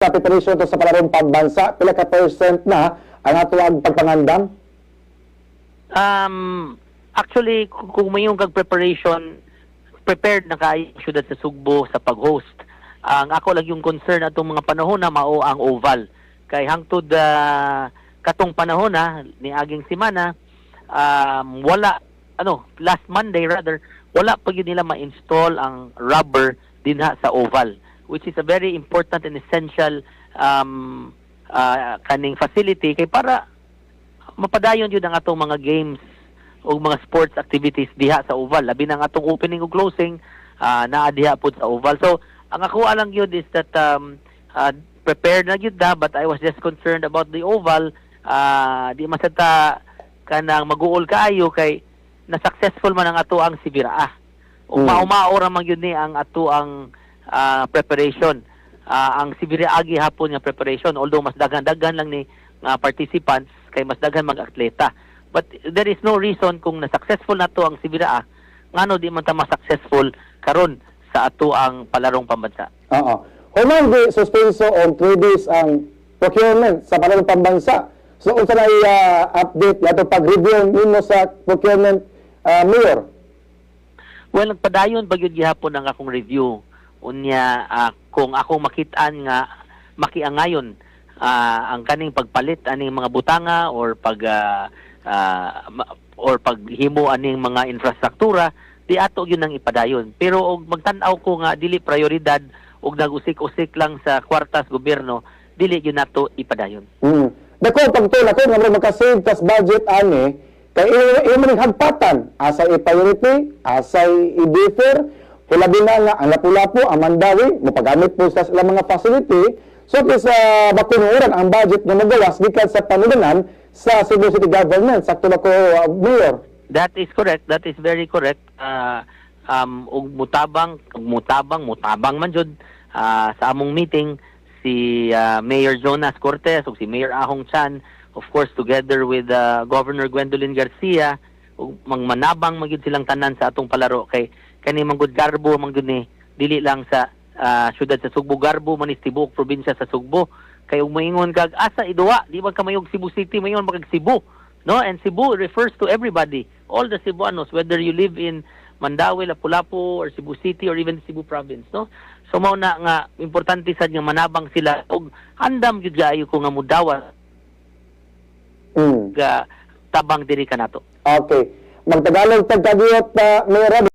sa preparation to sa palarong pambansa? Pila ka percent na ang ato ang pagpangandam? Actually, kung mayong kag preparation, prepared na kayo ang syudad sa Sugbo sa pag-host. Ang ako lang yung concern atong mga panahon na mao ang oval. Kay hangtod katong panahon na ni aging semana, wala last Monday rather, wala pa yun nila ma-install ang rubber dinha sa oval, which is a very important and essential kaning facility kay para mapadayon yun ang atong mga games o mga sports activities diha sa oval. Labi ng atong opening o closing naa diha po sa oval. So ang ako alang yun is that prepared na yun da, but I was just concerned about the oval. Di masata kanang mag-uol kaayo kay na successful man ang ato ang Sibiraa. O maumaora man yun ni ang ato ang preparation. Ang Sibiraa gihapon nga preparation, although mas daghan-daghan lang ni participants kay mas daghan mag-atleta. But there is no reason kung na-successful na to ang Sibiraa, ngano di man ta ma-successful karon sa ato ang palarong pambansa. Oo. Human di suspenso on 3 days ang procurement sa palarong pambansa. So unsa na update ato pag-review nimo sa procurement, Mayor? Well, nagpadayon bagyod gihapon ang akong review. Unya kung ako makitaan nga makiangayon ang kaning pagpalit aning mga butanga or paghimo aning mga infrastruktura, di ato yun ang ipadayon. Pero og magtan-aw ko nga dili prioridad og nag-usik-usik lang sa kwartas gobyerno, dili yun nato ipadayon. Dako pagtula ko nga makasave tas budget ani kay imo hagpatan asay i-priority, asay i-defer, labi na nga ang Lapu-Lapu, ang Mandawi, mapagamit po sa ilang mga facility. So kisa bakunuran ang budget nga magawas gikan sa panuganan sa Cebu City Government. Sakto ba ko, Mayor? That is correct. That is very correct. Og mutabang man jud sa among meeting si Mayor Jonas Cortez ug si Mayor Ahong Chan, of course together with Governor Gwendolyn Garcia, ug manabang magyud silang tanan sa atong palaro kay kani manggod garbo manggod ni dili lang sa syudad sa Sugbo, garbo man tibuok probinsya sa Sugbo. Kay ug moingon kag asa iduwa, di ba kamayog Cebu City, mayon magag Cebu, no? And Cebu refers to everybody, all the Cebuanos, whether you live in Mandawi, Lapu-Lapu, or Cebu City, or even Cebu Province, no? So mao na nga importante sad nga manabang sila og handam gyud gaayo ko nga mudawa tabang diri kanato. Okay. Magtagalog tagkadiyot, Mayor.